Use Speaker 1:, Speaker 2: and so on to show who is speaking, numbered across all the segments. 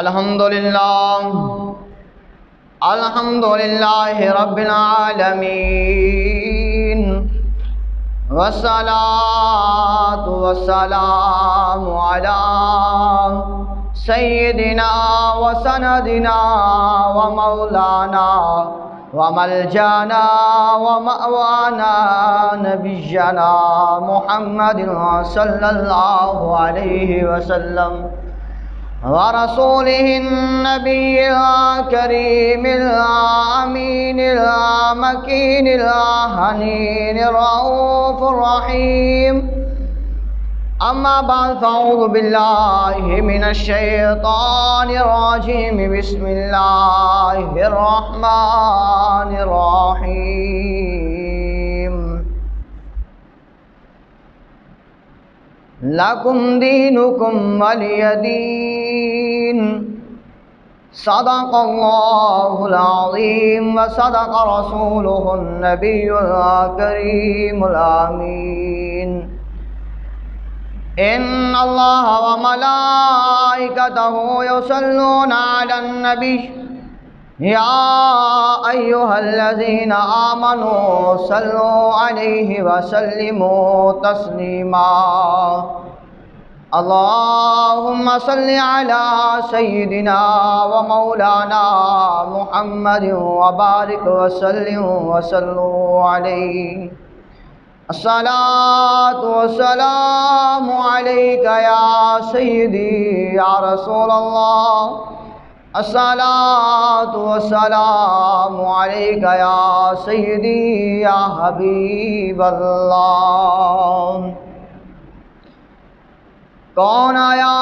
Speaker 1: الحمدللہ رب العالمین، والصلاة والسلام علی سیدنا وسندنا ومولانا وملجانا ومأوانا نبینا محمد صلی اللہ علیہ وسلم، ورسوله النبي الكريم الأمين المكين الحنين الرؤوف الرحيم. أما بعد، فأعوذ بالله من الشيطان الرجيم. بسم الله الرحمن الرحيم. لکم دینکم ولی دین. صدق اللہ العظیم وصدق رسولہ النبی الکریم الامین. ان اللہ وملائکتہ یصلون علی النبی یا ایہا الذین آمنوا صلوا علیہ وسلموا تسلیما. اللہم صلی علی سیدنا ومولانا محمد وبارک وسلم وصلوا علیہ. الصلاة والسلام علیک یا سیدی یا رسول اللہ. الصلاة والسلام علیک یا سیدی یا حبیب اللہ. کون آیا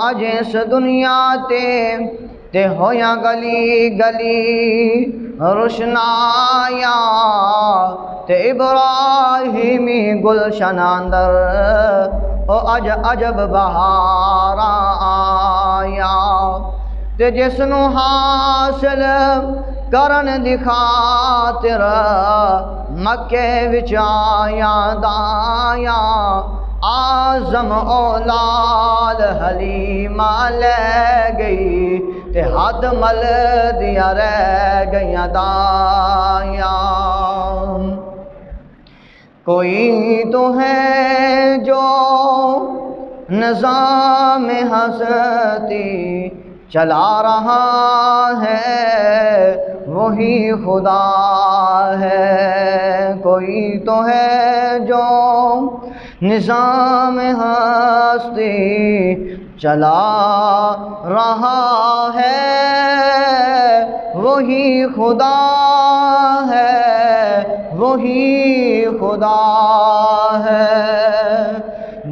Speaker 1: اج اس دنیا تے ہویا گلی گلی روشنایا تے ابراہیمی گلشن اندر او عجب بہاراں آیا تے جس نو حاصل کرن دی خاطر مکے وچ آیا دایا. آزم اولاد حلیمہ لے گئی تے حد مل دیا رہ گئیاں دایاں. کوئی تو ہے جو نظام ہستی چلا رہا ہے، وہی خدا ہے. کوئی تو ہے جو نظام ہستی چلا رہا ہے، وہی خدا ہے، وہی خدا ہے.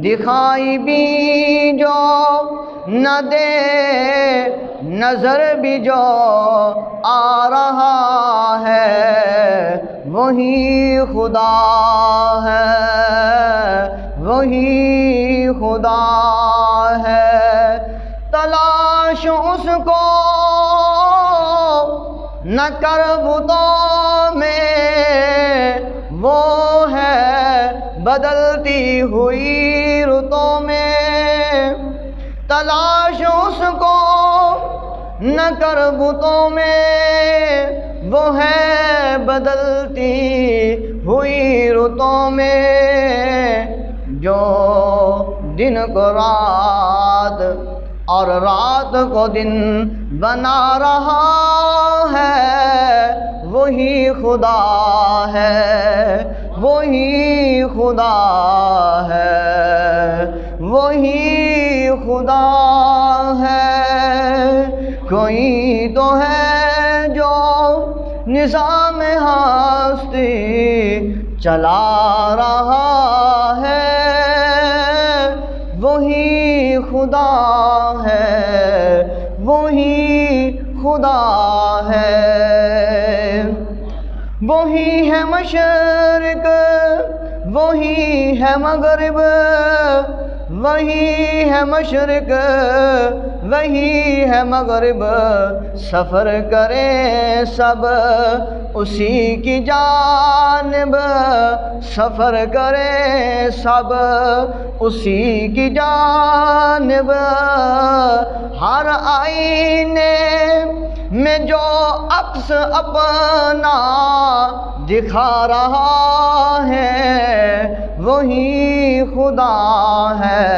Speaker 1: دکھائی بھی جو نہ دے نظر بھی جو آ رہا ہے، وہی خدا ہے، وہی خدا ہے. تلاش اس کو نہ کر بتوں میں، وہ ہے بدلتی ہوئی رتوں میں. تلاش اس کو نہ کر بتوں میں، وہ ہے بدلتی ہوئی رتوں میں. جو دن کو رات اور رات کو دن بنا رہا ہے، وہی خدا ہے، وہی خدا ہے، وہی خدا ہے. کوئی تو ہے جو نظام ہستی چلا رہا ہے، وہی خدا ہے، وہی خدا ہے. وہی ہے مشرق، وہی ہے مغرب، وہی ہے مشرق وہی ہے مغرب، سفر کریں سب اسی کی جانب، سفر کریں سب اسی کی جانب۔ ہر آئینے میں جو عکس اپنا دکھا رہا ہے وہی خدا ہے،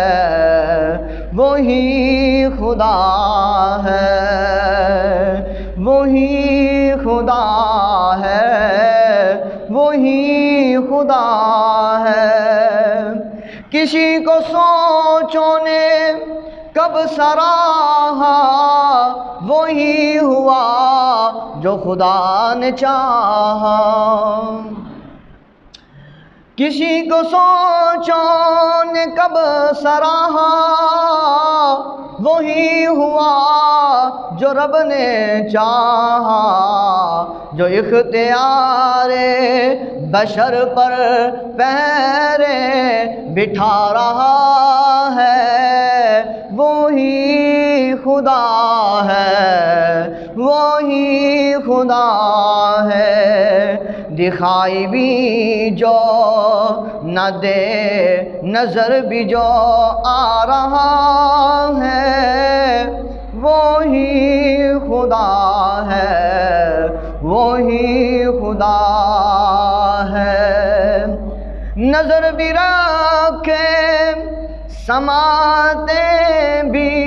Speaker 1: وہی خدا ہے، وہی خدا ہے، وہی خدا ہے۔ کسی کو سوچوں نے کب سراہا، وہی ہوا جو خدا نے چاہا۔ کسی کو سوچوں نے کب سراہا، وہی ہوا جو رب نے چاہا۔ جو اختیار بشر پر پہرے بٹھا رہا ہے وہی خدا ہے، وہی خدا ہے۔ دکھائی بھی جو نہ دے نظر بھی جو آ رہا ہے وہی خدا ہے، وہی خدا ہے۔ نظر بھی رکھے سماعتیں بھی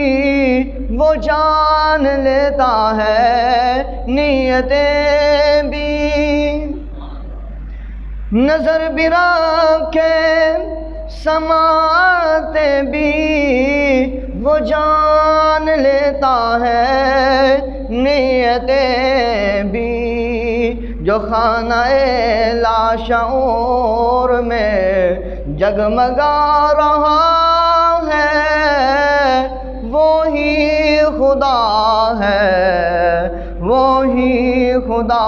Speaker 1: وہ جان لیتا ہے، نیتیں بھی نظر بھی رکھے سماعتیں بھی وہ جان لیتا ہے، نیتیں بھی۔ جو خانہ لاشعور میں جگمگا رہا ہے وہی خدا ہے، وہی خدا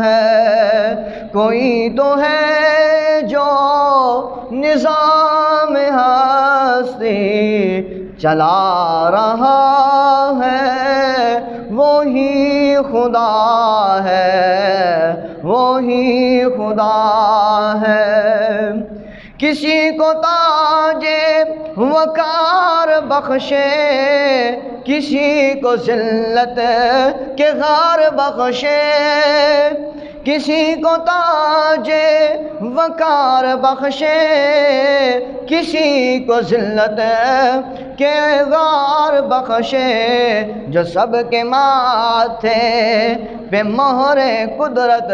Speaker 1: ہے۔ کوئی تو ہے جو نظام ہستی چلا رہا ہے وہی خدا ہے، وہی خدا ہے۔ کسی کو تاج وقار بخشے، کسی کو ذلت کے غار بخشے، کسی کو تاج وقار بخشے، کسی کو ذلت کے غار بخشے۔ جو سب کے ماتھے پہ مہر قدرت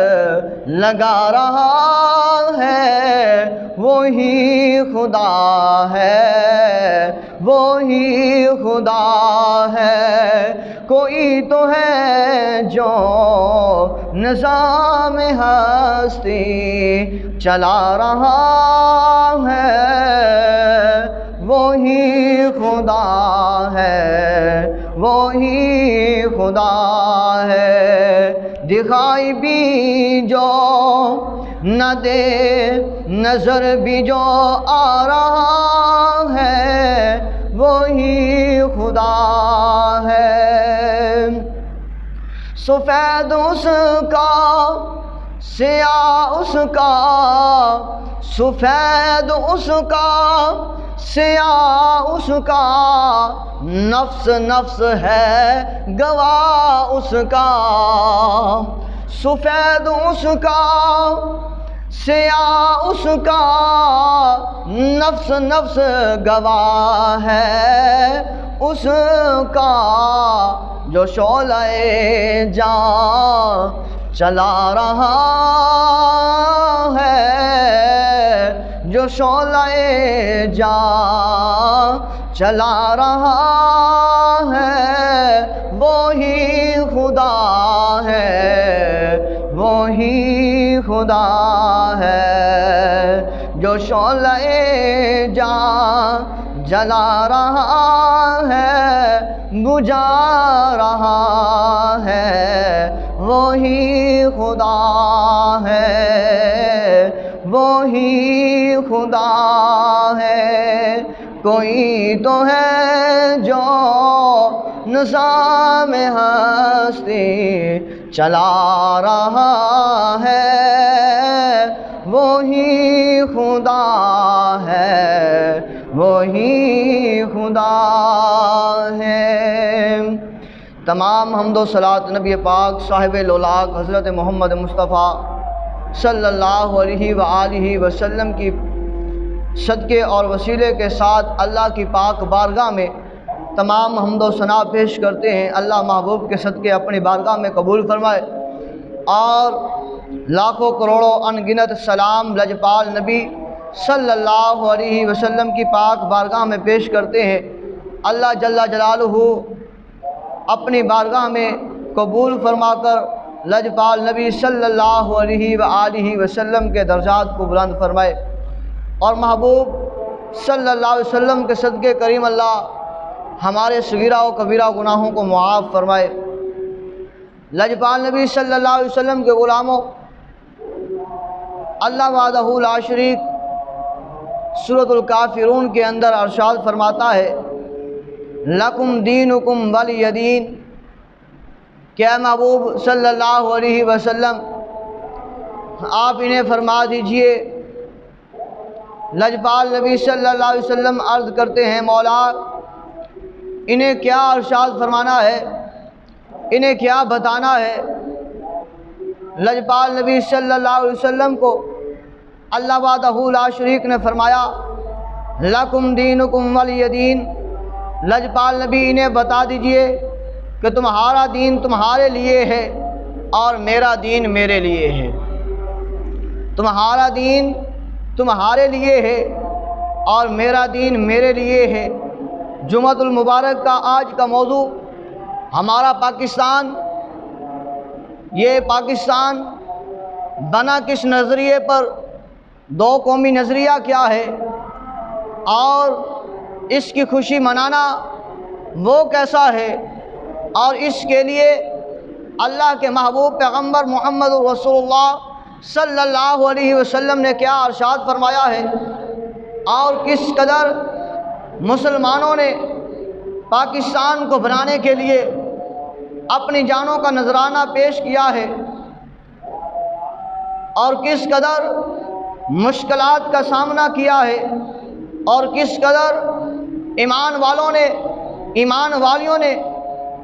Speaker 1: لگا رہا ہے وہی خدا ہے، وہی خدا ہے۔ کوئی تو ہے جو نظام ہستی چلا رہا ہے وہی خدا ہے، وہی خدا ہے۔ دکھائی بھی جو نہ دے نظر بھی جو آ رہا ہے وہی خدا ہے۔ سفید اس کا سیاہ اس کا، سفید اس کا سیاہ اس کا، نفس نفس ہے گواہ اس کا۔ سفید اس کا سیاہ اس کا، نفس نفس گواہ ہے اس کا۔ جو شعلہ جاں چلا رہا ہے، جو شعلہ جاں چلا رہا ہے وہی خدا ہے، وہی خدا ہے۔ جو شعلہ جاں جلا رہا ہے بجھا رہا ہے وہی خدا ہے، وہی خدا ہے۔ کوئی تو ہے جو نظام ہستی چلا رہا ہے، وہی خدا ہے، وہی خدا ہے۔ تمام حمد و صلات نبی پاک صاحب لولاک حضرت محمد مصطفیٰ صلی اللہ علیہ وآلہ وسلم کی صدقے اور وسیلے کے ساتھ اللہ کی پاک بارگاہ میں تمام حمد و ثنا پیش کرتے ہیں۔ اللہ محبوب کے صدقے اپنی بارگاہ میں قبول فرمائے، اور لاکھوں کروڑوں ان گنت سلام لجپال نبی صلی اللہ علیہ وسلم کی پاک بارگاہ میں پیش کرتے ہیں۔ اللہ جل جلالہ اپنی بارگاہ میں قبول فرما کر لجپال نبی صلی اللہ علیہ وآلہ وسلم کے درجات کو بلند فرمائے، اور محبوب صلی اللہ علیہ وسلم کے صدقے کریم اللہ ہمارے صغیرہ و کبیرہ گناہوں کو معاف فرمائے۔ لجپال نبی صلی اللہ علیہ وسلم کے غلاموں، اللہ وحدہ لا شریک سورۃ الکافرون کے اندر ارشاد فرماتا ہے لکم دینکم ولی دین، کہ اے محبوب صلی اللہ علیہ وسلم آپ انہیں فرما دیجئے۔ لجپال نبی صلی اللہ علیہ وسلم عرض کرتے ہیں مولا انہیں کیا ارشاد فرمانا ہے، انہیں کیا بتانا ہے؟ لجپال نبی صلی اللہ علیہ وسلم کو اللہ وحدہ لا شریک نے فرمایا لکم دینکم ولی دین۔ لجپال نبی انہیں بتا دیجئے کہ تمہارا دین تمہارے لیے ہے اور میرا دین میرے لیے ہے، تمہارا دین تمہارے لیے ہے اور میرا دین میرے لیے ہے۔ جمعۃ المبارک کا آج کا موضوع ہمارا پاکستان، یہ پاکستان بنا کس نظریے پر، دو قومی نظریہ کیا ہے، اور اس کی خوشی منانا وہ کیسا ہے، اور اس کے لیے اللہ کے محبوب پیغمبر محمد رسول اللہ صلی اللہ علیہ وسلم نے کیا ارشاد فرمایا ہے، اور کس قدر مسلمانوں نے پاکستان کو بنانے کے لیے اپنی جانوں کا نذرانہ پیش کیا ہے، اور کس قدر مشکلات کا سامنا کیا ہے، اور کس قدر ایمان والیوں نے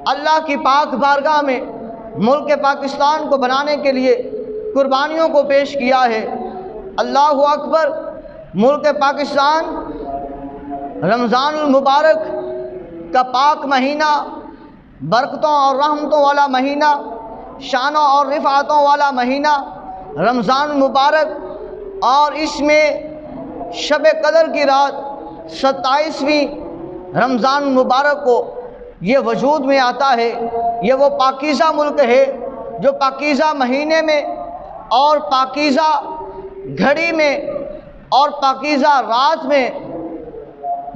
Speaker 1: اللہ کی پاک بارگاہ میں ملک پاکستان کو بنانے کے لیے قربانیوں کو پیش کیا ہے۔ اللہ اکبر۔ ملک پاکستان رمضان المبارک کا پاک مہینہ، برکتوں اور رحمتوں والا مہینہ، شانوں اور رفعتوں والا مہینہ رمضان المبارک، اور اس میں شب قدر کی رات 27ویں رمضان المبارک کو یہ وجود میں آتا ہے۔ یہ وہ پاکیزہ ملک ہے جو پاکیزہ مہینے میں اور پاکیزہ گھڑی میں اور پاکیزہ رات میں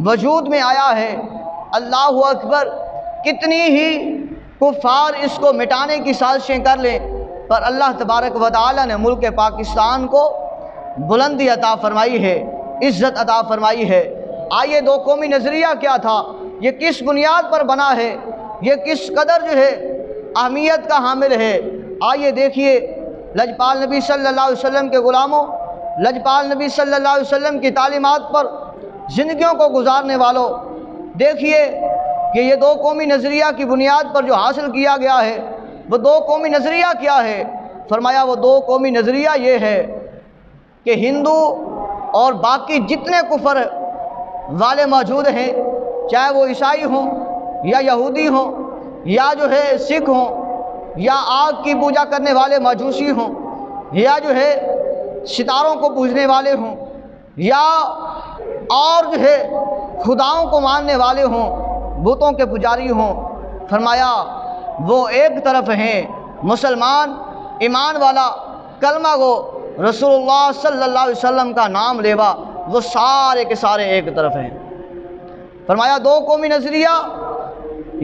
Speaker 1: وجود میں آیا ہے۔ اللہ اکبر۔ کتنی ہی کفار اس کو مٹانے کی سازشیں کر لیں، پر اللہ تبارک و تعالی نے ملک پاکستان کو بلندی عطا فرمائی ہے، عزت عطا فرمائی ہے۔ آئیے دو قومی نظریہ کیا تھا، یہ کس بنیاد پر بنا ہے، یہ کس قدر جو ہے اہمیت کا حامل ہے، آئیے دیکھیے۔ لجپال نبی صلی اللہ علیہ وسلم کے غلاموں، لجپال نبی صلی اللہ علیہ وسلم کی تعلیمات پر زندگیوں کو گزارنے والوں، دیکھیے کہ یہ دو قومی نظریہ کی بنیاد پر جو حاصل کیا گیا ہے وہ دو قومی نظریہ کیا ہے؟ فرمایا وہ دو قومی نظریہ یہ ہے کہ ہندو اور باقی جتنے کفر والے موجود ہیں، چاہے وہ عیسائی ہوں یا یہودی ہوں یا جو ہے سکھ ہوں یا آگ کی پوجا کرنے والے مجوسی ہوں یا جو ہے ستاروں کو پوجنے والے ہوں یا اور جو ہے خداؤں کو ماننے والے ہوں، بتوں کے پجاری ہوں، فرمایا وہ ایک طرف ہیں، مسلمان ایمان والا کلمہ گو رسول اللہ صلی اللہ علیہ وسلم کا نام لیوا، وہ سارے کے سارے ایک طرف ہیں۔ فرمایا دو قومی نظریہ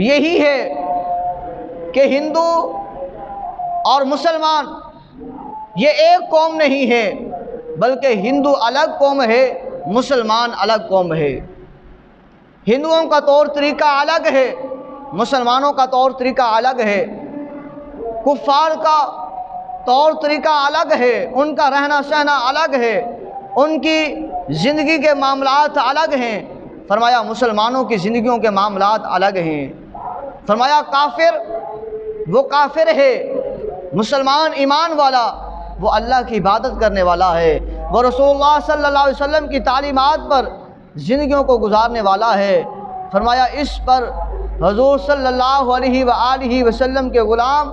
Speaker 1: یہی ہے کہ ہندو اور مسلمان یہ ایک قوم نہیں ہے، بلکہ ہندو الگ قوم ہے، مسلمان الگ قوم ہے۔ ہندوؤں کا طور طریقہ الگ ہے، مسلمانوں کا طور طریقہ الگ ہے، کفار کا طور طریقہ الگ ہے، ان کا رہنا سہنا الگ ہے، ان کی زندگی کے معاملات الگ ہیں۔ فرمایا مسلمانوں کی زندگیوں کے معاملات الگ ہیں۔ فرمایا کافر وہ کافر ہے، مسلمان ایمان والا وہ اللہ کی عبادت کرنے والا ہے، وہ رسول اللہ صلی اللہ علیہ وسلم کی تعلیمات پر زندگیوں کو گزارنے والا ہے۔ فرمایا اس پر حضور صلی اللہ علیہ وآلہ وسلم کے غلام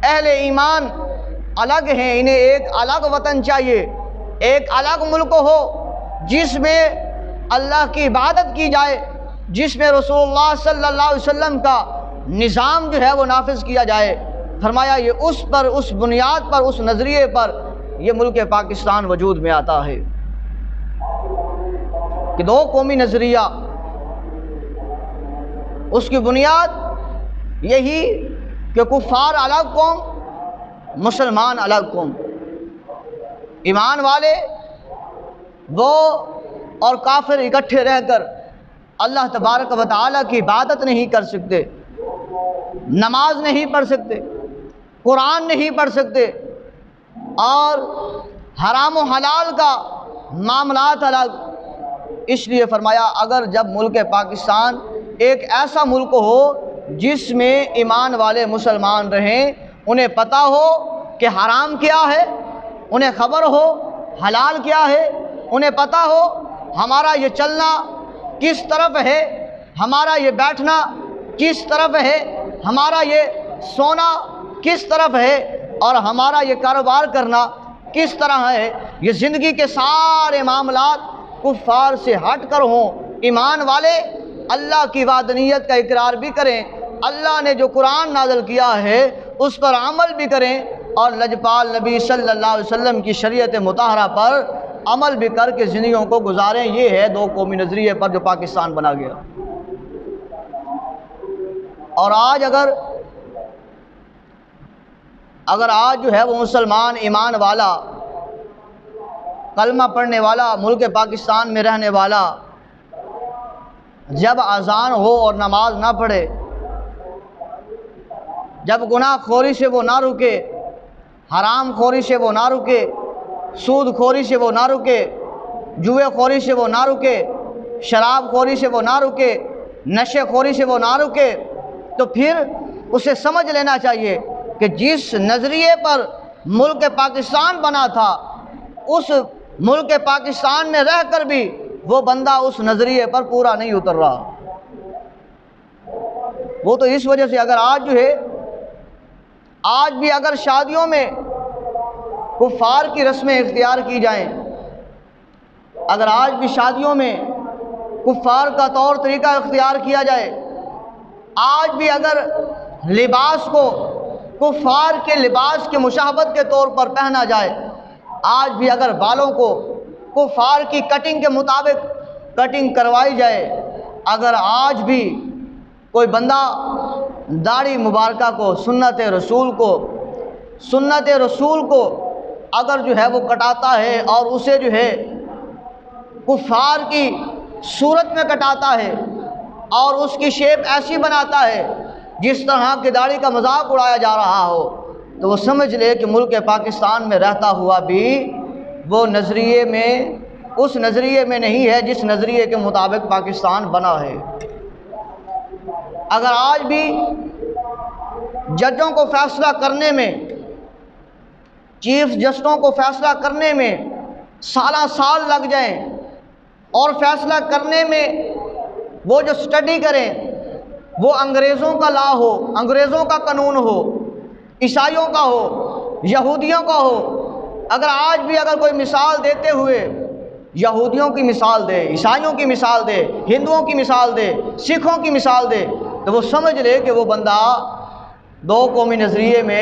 Speaker 1: اہل ایمان الگ ہیں، انہیں ایک الگ وطن چاہیے، ایک الگ ملک ہو جس میں اللہ کی عبادت کی جائے، جس میں رسول اللہ صلی اللہ علیہ وسلم کا نظام جو ہے وہ نافذ کیا جائے۔ فرمایا یہ اس بنیاد پر، اس نظریے پر یہ ملک پاکستان وجود میں آتا ہے کہ دو قومی نظریہ، اس کی بنیاد یہی کہ کفار الگ قوم، مسلمان الگ قوم، ایمان والے وہ اور کافر اکٹھے رہ کر اللہ تبارک و تعالیٰ کی عبادت نہیں کر سکتے، نماز نہیں پڑھ سکتے، قرآن نہیں پڑھ سکتے، اور حرام و حلال کا معاملات الگ۔ اس لیے فرمایا اگر جب ملک پاکستان ایک ایسا ملک ہو جس میں ایمان والے مسلمان رہیں، انہیں پتہ ہو کہ حرام کیا ہے، انہیں خبر ہو حلال کیا ہے، انہیں پتہ ہو ہمارا یہ چلنا کس طرف ہے، ہمارا یہ بیٹھنا کس طرف ہے، ہمارا یہ سونا کس طرف ہے، اور ہمارا یہ کاروبار کرنا کس طرح ہے، یہ زندگی کے سارے معاملات کفار سے ہٹ کر ہوں، ایمان والے اللہ کی وحدانیت کا اقرار بھی کریں، اللہ نے جو قرآن نازل کیا ہے اس پر عمل بھی کریں، اور لجپال نبی صلی اللہ علیہ وسلم کی شریعت مطہرہ پر عمل بھی کر کے زندگیوں کو گزاریں۔ یہ ہے دو قومی نظریے پر جو پاکستان بنا گیا۔ اور آج اگر آج جو ہے وہ مسلمان ایمان والا، کلمہ پڑھنے والا، ملک پاکستان میں رہنے والا، جب اذان ہو اور نماز نہ پڑھے، جب گناہ خوری سے وہ نہ رکے، حرام خوری سے وہ نہ رکے، سود خوری سے وہ نہ رکے، جوئے خوری سے وہ نہ رکے، شراب خوری سے وہ نہ رکے، نشے خوری سے وہ نہ رکے، تو پھر اسے سمجھ لینا چاہیے کہ جس نظریے پر ملک پاکستان بنا تھا، اس ملک پاکستان میں رہ کر بھی وہ بندہ اس نظریے پر پورا نہیں اتر رہا۔ وہ تو اس وجہ سے اگر آج بھی اگر شادیوں میں کفار کی رسمیں اختیار کی جائیں، اگر آج بھی شادیوں میں کفار کا طور طریقہ اختیار کیا جائے، آج بھی اگر لباس کو کفار کے لباس کے مشابہت کے طور پر پہنا جائے، آج بھی اگر بالوں کو کفار کی کٹنگ کے مطابق کٹنگ کروائی جائے، اگر آج بھی کوئی بندہ داڑھی مبارکہ کو، سنت رسول کو اگر جو ہے وہ کٹاتا ہے اور اسے جو ہے کفار کی صورت میں کٹاتا ہے اور اس کی شیپ ایسی بناتا ہے جس طرح کی داڑھی کا مذاق اڑایا جا رہا ہو، تو وہ سمجھ لے کہ ملک پاکستان میں رہتا ہوا بھی وہ اس نظریے میں نہیں ہے جس نظریے کے مطابق پاکستان بنا ہے۔ اگر آج بھی ججوں کو فیصلہ کرنے میں، چیف جسٹسوں کو فیصلہ کرنے میں سال لگ جائیں، اور فیصلہ کرنے میں وہ جو سٹڈی کریں وہ انگریزوں کا لا ہو، انگریزوں کا قانون ہو، عیسائیوں کا ہو، یہودیوں کا ہو، اگر آج بھی کوئی مثال دیتے ہوئے یہودیوں کی مثال دے، عیسائیوں کی مثال دے، ہندوؤں کی مثال دے، سکھوں کی مثال دے، تو وہ سمجھ لے کہ وہ بندہ دو قومی نظریے میں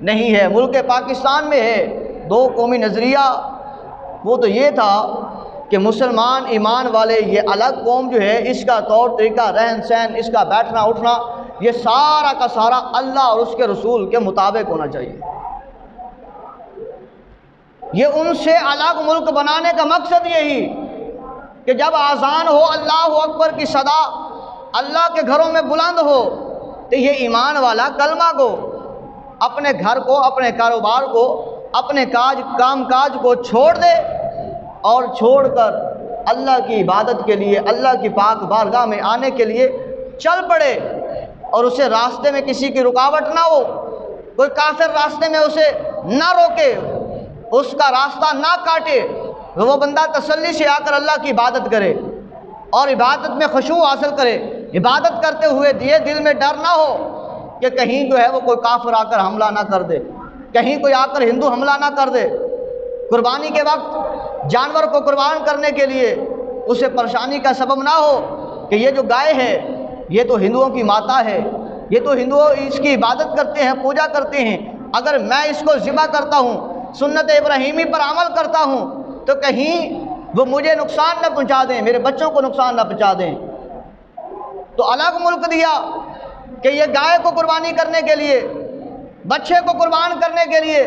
Speaker 1: نہیں ہے، ملک پاکستان میں ہے۔ دو قومی نظریہ وہ تو یہ تھا کہ مسلمان ایمان والے یہ الگ قوم جو ہے، اس کا طور طریقہ، رہن سہن، اس کا بیٹھنا اٹھنا، یہ سارا کا سارا اللہ اور اس کے رسول کے مطابق ہونا چاہیے۔ یہ ان سے الگ ملک بنانے کا مقصد یہی کہ جب آذان ہو اللہ اکبر کی صدا اللہ کے گھروں میں بلند ہو تو یہ ایمان والا کلمہ کو، اپنے گھر کو، اپنے کاروبار کو، اپنے کام کاج کو چھوڑ دے اور چھوڑ کر اللہ کی عبادت کے لیے، اللہ کی پاک بارگاہ میں آنے کے لیے چل پڑے، اور اسے راستے میں کسی کی رکاوٹ نہ ہو، کوئی کافر راستے میں اسے نہ روکے، اس کا راستہ نہ کاٹے، وہ بندہ تسلی سے آ کر اللہ کی عبادت کرے اور عبادت میں خشوع حاصل کرے، عبادت کرتے ہوئے یہ دل میں ڈر نہ ہو کہ کہیں جو ہے وہ کوئی کافر آ کر حملہ نہ کر دے، کہیں کوئی آ کر ہندو حملہ نہ کر دے، قربانی کے وقت جانور کو قربان کرنے کے لیے اسے پریشانی کا سبب نہ ہو کہ یہ جو گائے ہے یہ تو ہندوؤں کی ماتا ہے، یہ تو ہندو اس کی عبادت کرتے ہیں، پوجا کرتے ہیں، اگر میں اس کو ذبح کرتا ہوں، سنت ابراہیمی پر عمل کرتا ہوں تو کہیں وہ مجھے نقصان نہ پہنچا دیں، میرے بچوں کو نقصان نہ پہنچا دیں۔ تو الگ ملک دیا کہ یہ گائے کو قربانی کرنے کے لیے، بچے کو قربان کرنے کے لیے،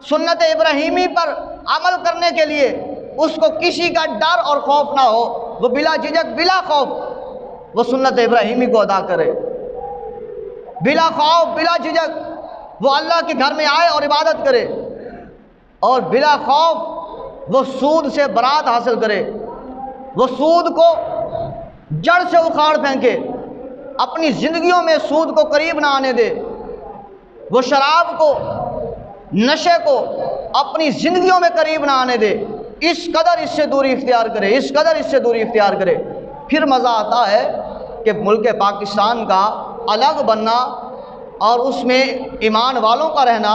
Speaker 1: سنت ابراہیمی پر عمل کرنے کے لیے، اس کو کسی کا ڈر اور خوف نہ ہو، وہ بلا جھجک بلا خوف وہ سنت ابراہیمی کو ادا کرے، بلا خوف بلا جھجک وہ اللہ کے گھر میں آئے اور عبادت کرے، اور بلا خوف وہ سود سے برات حاصل کرے، وہ سود کو جڑ سے اکھاڑ پھینکے، اپنی زندگیوں میں سود کو قریب نہ آنے دے، وہ شراب کو، نشے کو اپنی زندگیوں میں قریب نہ آنے دے، اس قدر اس سے دوری اختیار کرے، اس قدر اس سے دوری اختیار کرے، پھر مزہ آتا ہے کہ ملک پاکستان کا الگ بننا اور اس میں ایمان والوں کا رہنا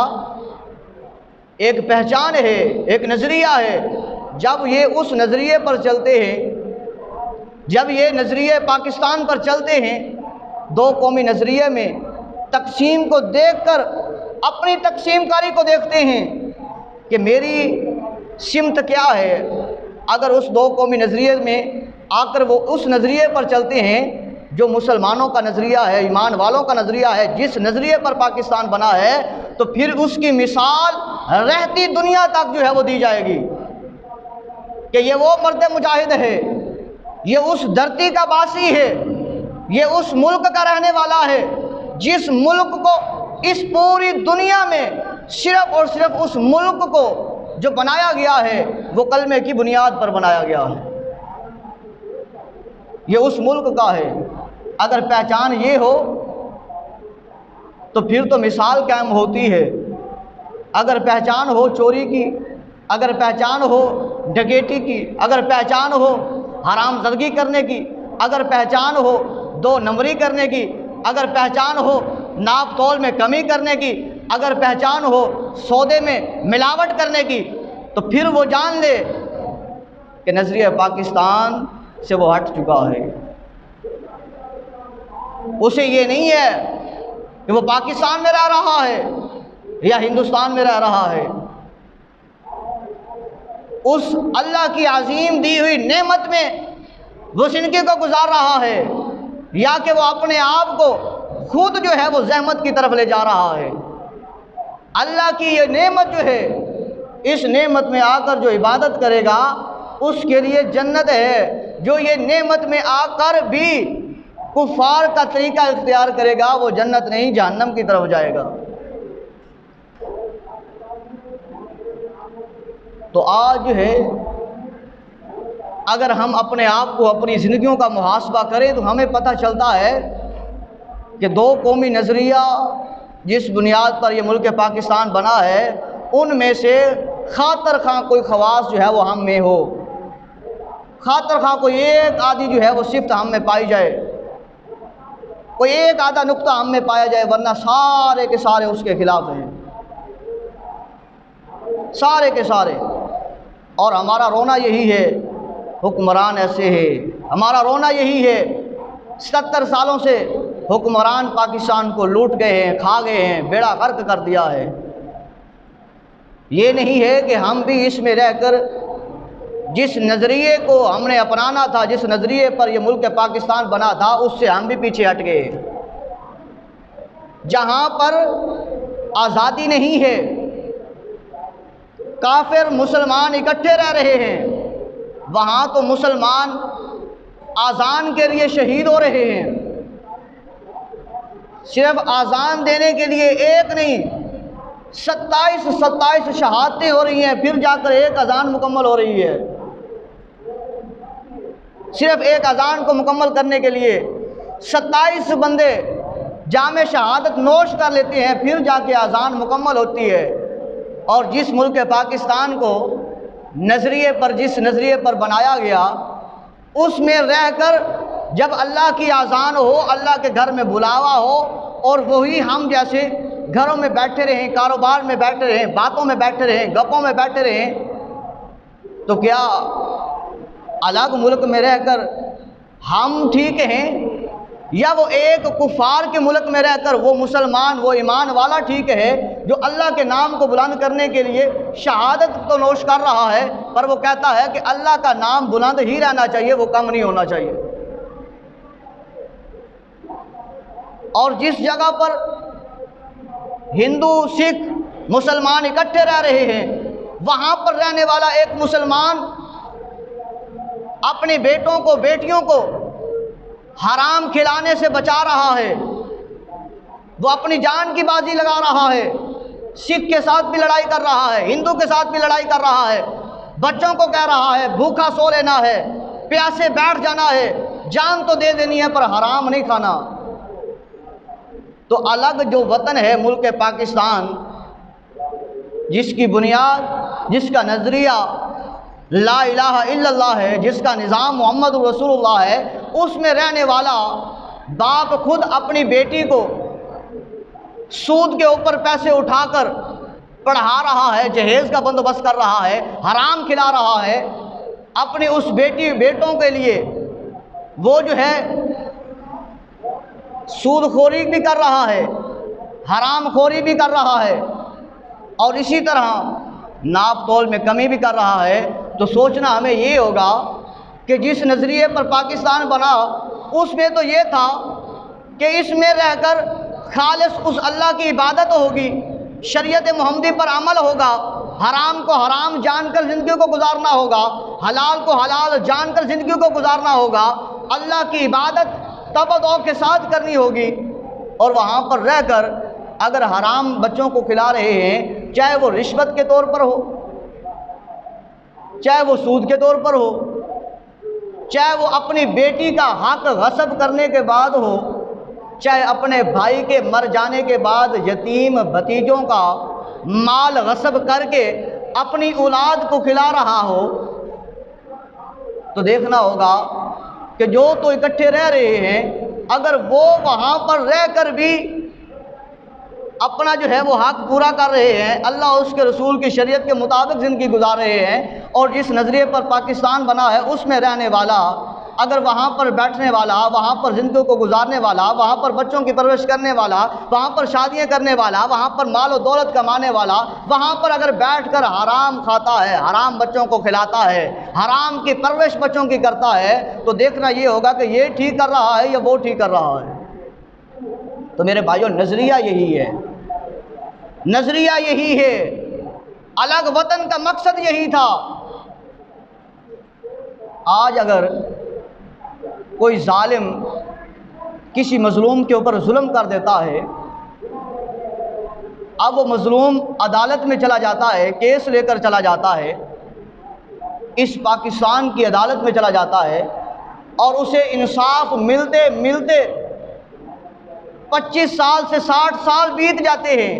Speaker 1: ایک پہچان ہے، ایک نظریہ ہے۔ جب یہ اس نظریے پر چلتے ہیں، جب یہ نظریے پاکستان پر چلتے ہیں، دو قومی نظریے میں تقسیم کو دیکھ کر اپنی تقسیم کاری کو دیکھتے ہیں کہ میری سمت کیا ہے، اگر اس دو قومی نظریے میں آ کر وہ اس نظریے پر چلتے ہیں جو مسلمانوں کا نظریہ ہے، ایمان والوں کا نظریہ ہے، جس نظریے پر پاکستان بنا ہے، تو پھر اس کی مثال رہتی دنیا تک جو ہے وہ دی جائے گی کہ یہ وہ مرد مجاہد ہے، یہ اس دھرتی کا باسی ہے، یہ اس ملک کا رہنے والا ہے جس ملک کو اس پوری دنیا میں صرف اور صرف اس ملک کو جو بنایا گیا ہے وہ کلمے کی بنیاد پر بنایا گیا ہے، یہ اس ملک کا ہے۔ اگر پہچان یہ ہو تو پھر تو مثال قائم ہوتی ہے۔ اگر پہچان ہو چوری کی، اگر پہچان ہو ڈکیٹی کی، اگر پہچان ہو حرام زدگی کرنے کی، اگر پہچان ہو دو نمبری کرنے کی، اگر پہچان ہو ناپ تول میں کمی کرنے کی، اگر پہچان ہو سودے میں ملاوٹ کرنے کی، تو پھر وہ جان لے کہ نظریہ پاکستان سے وہ ہٹ چکا ہے۔ اسے یہ نہیں ہے کہ وہ پاکستان میں رہ رہا ہے یا ہندوستان میں رہ رہا ہے، اس اللہ کی عظیم دی ہوئی نعمت میں وہ زندگی کو گزار رہا ہے، یا کہ وہ اپنے آپ کو خود جو ہے وہ زحمت کی طرف لے جا رہا ہے۔ اللہ کی یہ نعمت جو ہے، اس نعمت میں آ کر جو عبادت کرے گا اس کے لیے جنت ہے، جو یہ نعمت میں آ کر بھی کفار کا طریقہ اختیار کرے گا وہ جنت نہیں جہنم کی طرف جائے گا۔ تو آج جو ہے اگر ہم اپنے آپ کو، اپنی زندگیوں کا محاسبہ کریں تو ہمیں پتہ چلتا ہے کہ دو قومی نظریہ جس بنیاد پر یہ ملک پاکستان بنا ہے، ان میں سے خاطر خواہ کوئی خواص جو ہے وہ ہم میں ہو، خاطر خواہ کوئی ایک آدھی جو ہے وہ صفت ہم میں پائی جائے، کوئی ایک آدھا نقطہ ہم میں پایا جائے، ورنہ سارے کے سارے اس کے خلاف ہیں، سارے کے سارے۔ اور ہمارا رونا یہی ہے، حکمران ایسے ہے، ہمارا رونا یہی ہے، 70 سالوں سے حکمران پاکستان کو لوٹ گئے ہیں، کھا گئے ہیں، بیڑا غرق کر دیا ہے۔ یہ نہیں ہے کہ ہم بھی اس میں رہ کر جس نظریے کو ہم نے اپنانا تھا، جس نظریے پر یہ ملک پاکستان بنا تھا، اس سے ہم بھی پیچھے ہٹ گئے۔ جہاں پر آزادی نہیں ہے، کافر مسلمان اکٹھے رہ رہے ہیں، وہاں تو مسلمان آذان کے لیے شہید ہو رہے ہیں، صرف آذان دینے کے لیے ایک نہیں 27 شہادتیں ہو رہی ہیں، پھر جا کر ایک اذان مکمل ہو رہی ہے۔ صرف ایک اذان کو مکمل کرنے کے لیے 27 بندے جام شہادت نوش کر لیتے ہیں، پھر جا کے اذان مکمل ہوتی ہے۔ اور جس ملک پاکستان کو جس نظریے پر بنایا گیا، اس میں رہ کر جب اللہ کی اذان ہو، اللہ کے گھر میں بلاوا ہو، اور وہی ہم جیسے گھروں میں بیٹھے رہیں، کاروبار میں بیٹھے رہیں، باتوں میں بیٹھے رہیں، گپوں میں بیٹھے رہیں، تو کیا الگ ملک میں رہ کر ہم ٹھیک ہیں، یا وہ ایک کفار کے ملک میں رہ کر وہ مسلمان، وہ ایمان والا ٹھیک ہے جو اللہ کے نام کو بلند کرنے کے لیے شہادت تو نوش کر رہا ہے، پر وہ کہتا ہے کہ اللہ کا نام بلند ہی رہنا چاہیے، وہ کم نہیں ہونا چاہیے۔ اور جس جگہ پر ہندو، سکھ، مسلمان اکٹھے رہ رہے ہیں، وہاں پر رہنے والا ایک مسلمان اپنے بیٹوں کو، بیٹیوں کو حرام کھلانے سے بچا رہا ہے، وہ اپنی جان کی بازی لگا رہا ہے، سکھ کے ساتھ بھی لڑائی کر رہا ہے، ہندو کے ساتھ بھی لڑائی کر رہا ہے، بچوں کو کہہ رہا ہے بھوکا سو لینا ہے، پیاسے بیٹھ جانا ہے، جان تو دے دینی ہے پر حرام نہیں کھانا۔ تو الگ جو وطن ہے ملک پاکستان، جس کی بنیاد، جس کا نظریہ لا الہ الا اللہ ہے، جس کا نظام محمد رسول اللہ ہے، اس میں رہنے والا باپ خود اپنی بیٹی کو سود کے اوپر پیسے اٹھا کر پڑھا رہا ہے، جہیز کا بندوبست کر رہا ہے، حرام کھلا رہا ہے، اپنی اس بیٹوں کے لیے وہ جو ہے سود خوری بھی کر رہا ہے، حرام خوری بھی کر رہا ہے، اور اسی طرح ناپ تول میں کمی بھی کر رہا ہے۔ تو سوچنا ہمیں یہ ہوگا کہ جس نظریے پر پاکستان بنا، اس میں تو یہ تھا کہ اس میں رہ کر خالص اس اللہ کی عبادت ہوگی، شریعت محمدی پر عمل ہوگا، حرام کو حرام جان کر زندگی کو گزارنا ہوگا، حلال کو حلال جان کر زندگی کو گزارنا ہوگا، اللہ کی عبادت تبدو کے ساتھ کرنی ہوگی۔ اور وہاں پر رہ کر اگر حرام بچوں کو کھلا رہے ہیں، چاہے وہ رشوت کے طور پر ہو، چاہے وہ سود کے طور پر ہو، چاہے وہ اپنی بیٹی کا حق غصب کرنے کے بعد ہو، چاہے اپنے بھائی کے مر جانے کے بعد یتیم بھتیجوں کا مال غصب کر کے اپنی اولاد کو کھلا رہا ہو، تو دیکھنا ہوگا کہ جو تو اکٹھے رہ رہے ہیں، اگر وہ وہاں پر رہ کر بھی اپنا جو ہے وہ حق پورا کر رہے ہیں، اللہ اس کے رسول کی شریعت کے مطابق زندگی گزار رہے ہیں، اور جس نظریے پر پاکستان بنا ہے اس میں رہنے والا، اگر وہاں پر بیٹھنے والا، وہاں پر زندگی کو گزارنے والا، وہاں پر بچوں کی پرورش کرنے والا، وہاں پر شادیاں کرنے والا، وہاں پر مال و دولت کمانے والا، وہاں پر اگر بیٹھ کر حرام کھاتا ہے، حرام بچوں کو کھلاتا ہے، حرام کی پرورش بچوں کی کرتا ہے، تو دیکھنا یہ ہوگا کہ یہ ٹھیک کر رہا ہے یا وہ ٹھیک کر رہا ہے۔ تو میرے بھائیوں، نظریہ یہی ہے، نظریہ یہی ہے، الگ وطن کا مقصد یہی تھا۔ آج اگر کوئی ظالم کسی مظلوم کے اوپر ظلم کر دیتا ہے، اب وہ مظلوم عدالت میں چلا جاتا ہے، کیس لے کر چلا جاتا ہے، اس پاکستان کی عدالت میں چلا جاتا ہے، اور اسے انصاف ملتے ملتے 25 سال سے 60 سال بیت جاتے ہیں،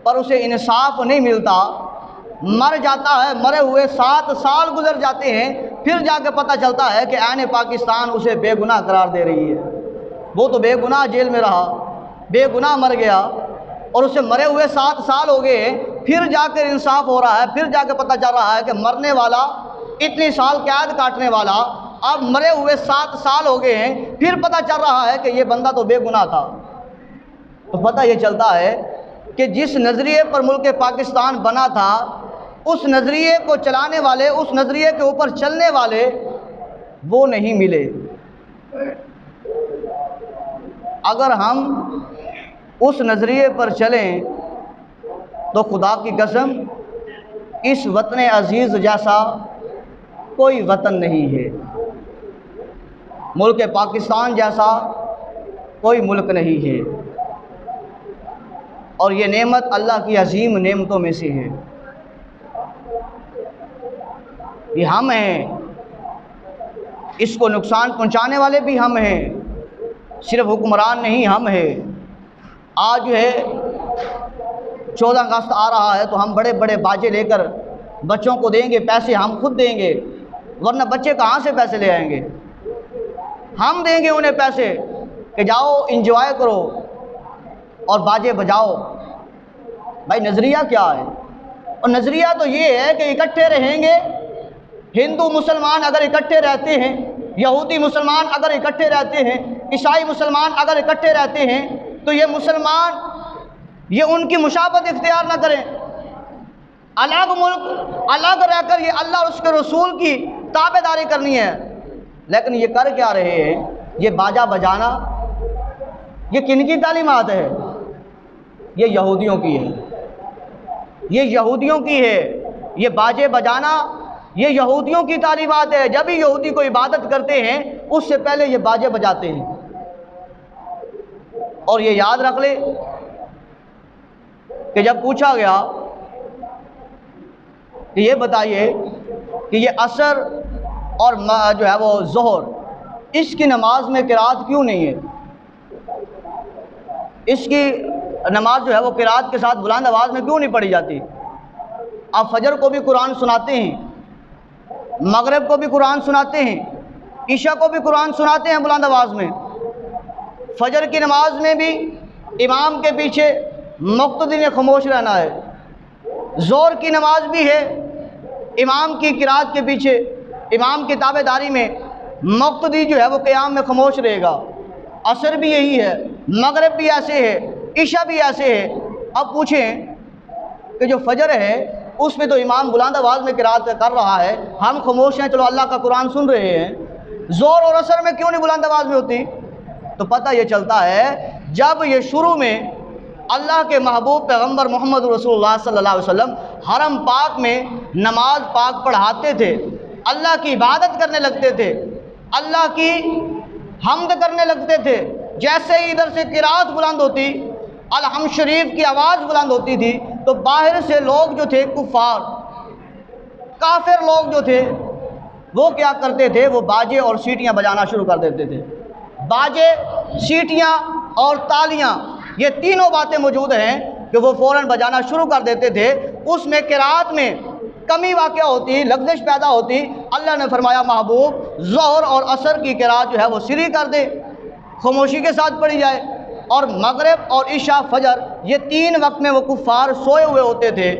Speaker 1: پر اسے انصاف نہیں ملتا، مر جاتا ہے، مرے ہوئے 7 سال گزر جاتے ہیں، پھر جا کے پتہ چلتا ہے کہ عین پاکستان اسے بے گناہ قرار دے رہی ہے، وہ تو بے گناہ جیل میں رہا، بے گناہ مر گیا، اور اسے مرے ہوئے 7 سال ہو گئے، پھر جا کر انصاف ہو رہا ہے، پھر جا کے پتہ چل رہا ہے کہ مرنے والا، اتنی سال قید کاٹنے والا، اب مرے ہوئے 7 سال ہو گئے ہیں، پھر پتہ چل رہا ہے کہ یہ بندہ تو بے گناہ تھا۔ تو پتہ یہ چلتا ہے کہ جس نظریے پر ملک پاکستان بنا تھا، اس نظریے کو چلانے والے، اس نظریے کے اوپر چلنے والے وہ نہیں ملے۔ اگر ہم اس نظریے پر چلیں تو خدا کی قسم اس وطن عزیز جیسا کوئی وطن نہیں ہے، ملک پاکستان جیسا کوئی ملک نہیں ہے، اور یہ نعمت اللہ کی عظیم نعمتوں میں سے ہے۔ یہ ہم ہیں، اس کو نقصان پہنچانے والے بھی ہم ہیں، صرف حکمران نہیں، ہم ہیں۔ آج جو ہے 14 اگست آ رہا ہے تو ہم بڑے بڑے باجے لے کر بچوں کو دیں گے، پیسے ہم خود دیں گے، ورنہ بچے کہاں سے پیسے لے آئیں گے؟ ہم دیں گے انہیں پیسے کہ جاؤ انجوائے کرو اور باجے بجاؤ۔ بھائی نظریہ کیا ہے؟ اور نظریہ تو یہ ہے کہ اکٹھے رہیں گے، ہندو مسلمان اگر اکٹھے رہتے ہیں، یہودی مسلمان اگر اکٹھے رہتے ہیں، عیسائی مسلمان اگر اکٹھے رہتے ہیں، تو یہ مسلمان یہ ان کی مشابہت اختیار نہ کریں، الگ ملک الگ رہ کر یہ اللہ اور اس کے رسول کی تابع داری کرنی ہے۔ لیکن یہ کر کیا رہے ہیں؟ یہ باجا بجانا یہ کن کی تعلیمات ہے؟ یہ یہودیوں کی ہے، یہ یہودیوں کی ہے۔ یہ باجے بجانا یہ یہودیوں کی تعلیمات ہے۔ جب ہی یہودی کو عبادت کرتے ہیں اس سے پہلے یہ باجے بجاتے ہیں۔ اور یہ یاد رکھ لے کہ جب پوچھا گیا کہ یہ بتائیے کہ یہ عصر اور جو ہے وہ ظہر، اس کی نماز میں قرات کیوں نہیں ہے؟ اس کی نماز جو ہے وہ قرات کے ساتھ بلند آواز میں کیوں نہیں پڑھی جاتی؟ آپ فجر کو بھی قرآن سناتے ہیں، مغرب کو بھی قرآن سناتے ہیں، عشاء کو بھی قرآن سناتے ہیں بلند آواز میں۔ فجر کی نماز میں بھی امام کے پیچھے مقتدی نے خاموش رہنا ہے، ظہر کی نماز بھی ہے، امام کی قرات کے پیچھے امام کی تابع داری میں مقتدی جو ہے وہ قیام میں خاموش رہے گا۔ عصر بھی یہی ہے، مغرب بھی ایسے ہے، عشاء بھی ایسے ہے۔ اب پوچھیں کہ جو فجر ہے اس میں تو امام بلند آواز میں قرات کر رہا ہے، ہم خاموش ہیں، چلو اللہ کا قرآن سن رہے ہیں، ظہر اور عصر میں کیوں نہیں بلند آواز میں ہوتی؟ تو پتہ یہ چلتا ہے جب یہ شروع میں اللہ کے محبوب پیغمبر محمد رسول اللہ صلی اللہ علیہ وسلم حرم پاک میں نماز پاک پڑھاتے تھے، اللہ کی عبادت کرنے لگتے تھے، اللہ کی حمد کرنے لگتے تھے، جیسے ہی ادھر سے قرات بلند ہوتی، الحمد شریف کی آواز بلند ہوتی تھی، تو باہر سے لوگ جو تھے کفار کافر لوگ جو تھے وہ کیا کرتے تھے؟ وہ باجے اور سیٹیاں بجانا شروع کر دیتے تھے۔ باجے، سیٹیاں اور تالیاں، یہ تینوں باتیں موجود ہیں کہ وہ فوراً بجانا شروع کر دیتے تھے۔ اس میں قرات میں کمی واقع ہوتی، لغزش پیدا ہوتی، اللہ نے فرمایا محبوب ظہر اور عصر کی قرات جو ہے وہ سری کر دے، خاموشی کے ساتھ پڑھی جائے، اور مغرب اور عشاء فجر یہ 3 وقت میں وہ کفار سوئے ہوئے ہوتے تھے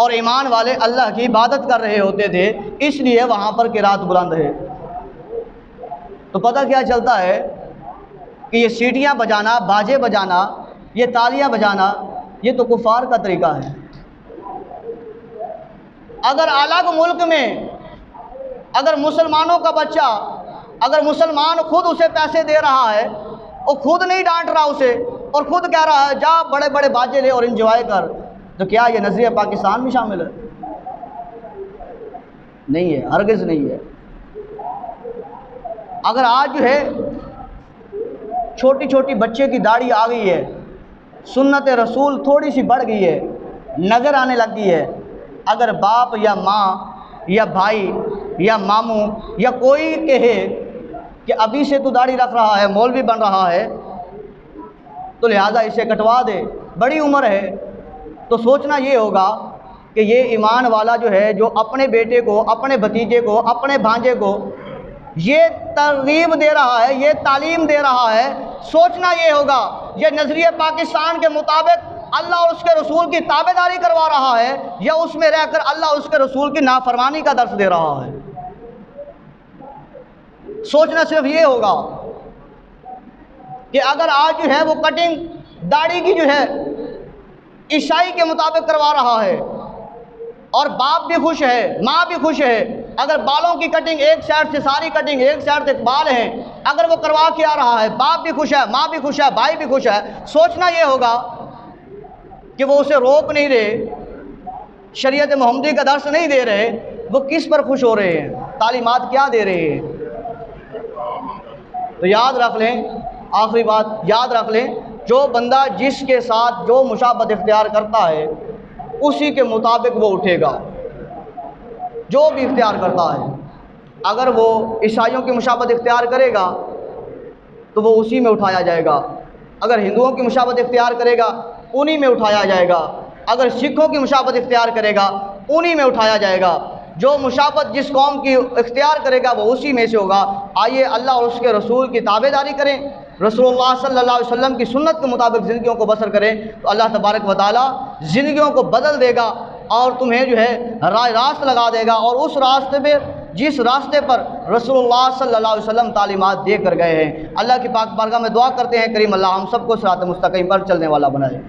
Speaker 1: اور ایمان والے اللہ کی عبادت کر رہے ہوتے تھے، اس لیے وہاں پر قرات بلند ہے۔ تو پتہ کیا چلتا ہے کہ یہ سیٹیاں بجانا، باجے بجانا، یہ تالیاں بجانا یہ تو کفار کا طریقہ ہے۔ اگر الگ ملک میں اگر مسلمانوں کا بچہ، اگر مسلمان خود اسے پیسے دے رہا ہے، اور خود نہیں ڈانٹ رہا اسے، اور خود کہہ رہا ہے جا بڑے بڑے باجے لے اور انجوائے کر، تو کیا یہ نظریہ پاکستان میں شامل ہے؟ نہیں ہے، ہرگز نہیں ہے۔ اگر آج جو ہے چھوٹی چھوٹی بچے کی داڑھی آ گئی ہے، سنت رسول تھوڑی سی بڑھ گئی ہے، نظر آنے لگ گئی ہے، اگر باپ یا ماں یا بھائی یا ماموں یا کوئی کہے کہ ابھی سے تو داڑھی رکھ رہا ہے، مولوی بن رہا ہے، تو لہذا اسے کٹوا دے، بڑی عمر ہے، تو سوچنا یہ ہوگا کہ یہ ایمان والا جو ہے جو اپنے بیٹے کو، اپنے بھتیجے کو، اپنے بھانجے کو یہ ترغیب دے رہا ہے، یہ تعلیم دے رہا ہے، سوچنا یہ ہوگا یہ نظریہ پاکستان کے مطابق اللہ اور اس کے رسول کی تابع داری کروا رہا ہے یا اس میں رہ کر اللہ اور اس کے رسول کی نافرمانی کا درس دے رہا ہے۔ سوچنا صرف یہ ہوگا کہ اگر آج جو ہے وہ کٹنگ داڑھی کی جو ہے عیسائی کے مطابق کروا رہا ہے اور باپ بھی خوش ہے، ماں بھی خوش ہے، اگر بالوں کی کٹنگ ایک سائڈ سے ساری کٹنگ ایک سائڈ سے بال ہیں، اگر وہ کروا کے آ رہا ہے، باپ بھی خوش ہے، ماں بھی خوش ہے، بھائی بھی خوش ہے، سوچنا یہ ہوگا کہ وہ اسے روک نہیں رہے، شریعت محمدی کا درس نہیں دے رہے، وہ کس پر خوش ہو رہے ہیں، تعلیمات کیا دے رہے ہیں۔ تو یاد رکھ لیں، آخری بات یاد رکھ لیں، جو بندہ جس کے ساتھ جو مشابہت اختیار کرتا ہے اسی کے مطابق وہ اٹھے گا، جو بھی اختیار کرتا ہے۔ اگر وہ عیسائیوں کی مشابہت اختیار کرے گا تو وہ اسی میں اٹھایا جائے گا، اگر ہندوؤں کی مشابہت اختیار کرے گا انہی میں اٹھایا جائے گا، اگر سکھوں کی مشابہت اختیار کرے گا انہی میں اٹھایا جائے گا۔ جو مشابہت جس قوم کی اختیار کرے گا وہ اسی میں سے ہوگا۔ آئیے اللہ اور اس کے رسول کی تابع داری کریں، رسول اللہ صلی اللہ علیہ وسلم کی سنت کے مطابق زندگیوں کو بسر کریں، تو اللہ تبارک و تعالی زندگیوں کو بدل دے گا اور تمہیں جو ہے راہ راست لگا دے گا، اور اس راستے پہ جس راستے پر رسول اللہ صلی اللہ علیہ وسلم تعلیمات دے کر گئے ہیں۔ اللہ کی پاک بارگاہ میں دعا کرتے ہیں کریم اللہ ہم سب کو صراط مستقیم پر چلنے والا بنائے۔